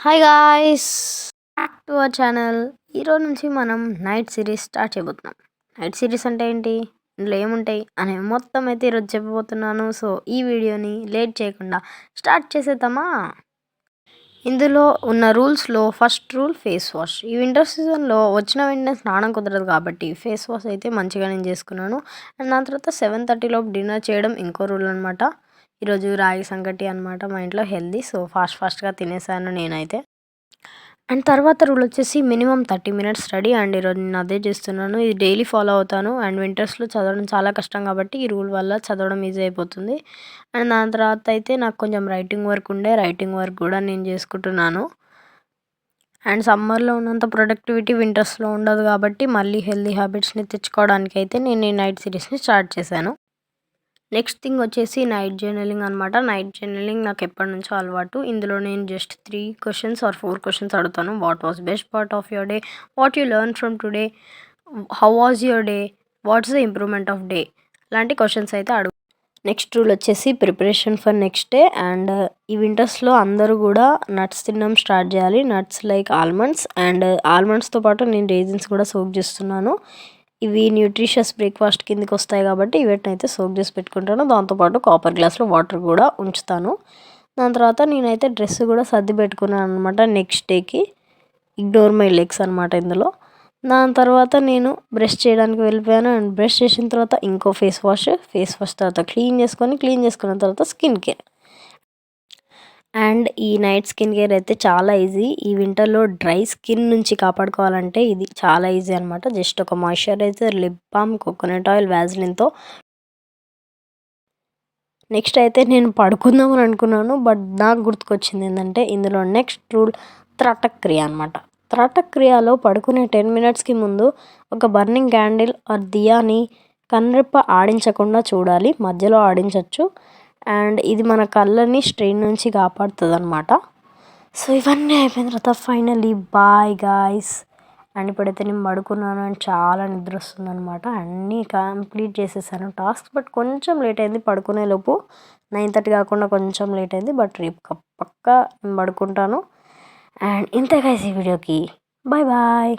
Hi guys, back to our channel. ఈరోజు నుంచి మనం నైట్ సిరీస్ స్టార్ట్ చేయబోతున్నాం. నైట్ సిరీస్ అంటే ఏంటి, ఇందులో ఏముంటాయి అనే మొత్తం అయితే ఈరోజు చెప్పబోతున్నాను. సో ఈ వీడియోని లేట్ చేయకుండా స్టార్ట్ చేసేద్దామా. ఇందులో ఉన్న రూల్స్లో ఫస్ట్ రూల్ ఫేస్ వాష్. ఈ వింటర్ సీజన్లో వచ్చిన వెంటనే స్నానం కుదరదు కాబట్టి ఫేస్ వాష్ అయితే మంచిగా నేను చేసుకున్నాను. అండ్ దాని తర్వాత 7:30 డిన్నర్ చేయడం ఇంకో రూల్ అనమాట. ఈరోజు రాగి సంగటి అనమాట, మా ఇంట్లో హెల్దీ. సో ఫాస్ట్గా తినేసాను నేనైతే. అండ్ తర్వాత రూల్ వచ్చేసి మినిమం 30 మినిట్స్ స్టడీ. అండ్ ఈరోజు నేను అదే చేస్తున్నాను. ఇది డైలీ ఫాలో అవుతాను. అండ్ వింటర్స్లో చదవడం చాలా కష్టం కాబట్టి ఈ రూల్ వల్ల చదవడం ఈజీ అయిపోతుంది. అండ్ దాని తర్వాత అయితే నాకు కొంచెం రైటింగ్ వర్క్ ఉండే, రైటింగ్ వర్క్ కూడా నేను చేసుకుంటున్నాను. అండ్ సమ్మర్లో ఉన్నంత ప్రొడక్టివిటీ వింటర్స్లో ఉండదు కాబట్టి మళ్ళీ హెల్దీ హ్యాబిట్స్ని తెచ్చుకోవడానికి అయితే నేను ఈ నైట్ సిరీస్ని స్టార్ట్ చేశాను. నెక్స్ట్ థింగ్ వచ్చేసి నైట్ జర్నలింగ్ అనమాట. నైట్ జర్నలింగ్ నాకు ఎప్పటి నుంచో అలవాటు. ఇందులో నేను జస్ట్ 3 క్వశ్చన్స్ ఆర్ 4 క్వశ్చన్స్ అడుగుతాను. What was best part of your day, what you learn from today, how was your day, what's the improvement of day, లాంటి క్వశ్చన్స్ అయితే అడుగు. నెక్స్ట్ రూల్ వచ్చేసి preparation for next day. And ఈ వింటర్స్లో అందరూ కూడా nuts తినడం start చేయాలి. Nuts like almonds. And ఆల్మండ్స్తో పాటు నేను రేజిన్స్ కూడా సోక్ చేస్తున్నాను. ఇవి న్యూట్రిషియస్ బ్రేక్ఫాస్ట్ కిందకి వస్తాయి కాబట్టి వీటినైతే సోక్ చేసి పెట్టుకుంటాను. దాంతోపాటు కాపర్ గ్లాస్లో వాటర్ కూడా ఉంచుతాను. దాని తర్వాత నేనైతే డ్రెస్ కూడా సర్ది పెట్టుకున్నాను అనమాట నెక్స్ట్ డేకి. ఇగ్నోర్ మై లెగ్స్ అనమాట ఇందులో. దాని తర్వాత నేను బ్రష్ చేయడానికి వెళ్ళిపోయాను. అండ్ బ్రష్ చేసిన తర్వాత ఇంకో ఫేస్ వాష్ తర్వాత క్లీన్ చేసుకున్న తర్వాత స్కిన్ కేర్. అండ్ ఈ నైట్ స్కిన్ కేర్ అయితే చాలా ఈజీ. ఈ వింటర్లో డ్రై స్కిన్ నుంచి కాపాడుకోవాలంటే ఇది చాలా ఈజీ అనమాట. జస్ట్ ఒక moisturiser, lip balm, coconut oil, వ్యాజ్లిన్తో. నెక్స్ట్ అయితే నేను పడుకుందామని అనుకున్నాను, బట్ నాకు గుర్తుకొచ్చింది ఏంటంటే ఇందులో నెక్స్ట్ రూల్ త్రాటక్రియ అనమాట. త్రాటక్రియలో పడుకునే 10 మినిట్స్కి ముందు ఒక బర్నింగ్ క్యాండిల్ ఆర్ దియాని కనురెప్ప ఆడించకుండా చూడాలి. మధ్యలో ఆడించవచ్చు. అండ్ ఇది మన కళ్ళని స్ట్రెయిన్ నుంచి కాపాడుతుంది అనమాట. సో ఇవన్నీ అయిపోయిన తర్వాత ఫైనల్లీ బాయ్ గాయ్స్. అండ్ ఇప్పుడైతే నేను పడుకున్నాను. అండ్ చాలా నిద్ర వస్తుంది అనమాట. అన్నీ కంప్లీట్ చేసేసాను టాస్క్, బట్ కొంచెం లేట్ అయింది పడుకునే లోపు. 9:30 కాకుండా కొంచెం లేట్ అయింది, బట్ రేపు పక్కా నేను పడుకుంటాను. అండ్ ఇంతే గైస్ ఈ వీడియోకి. Bye bye.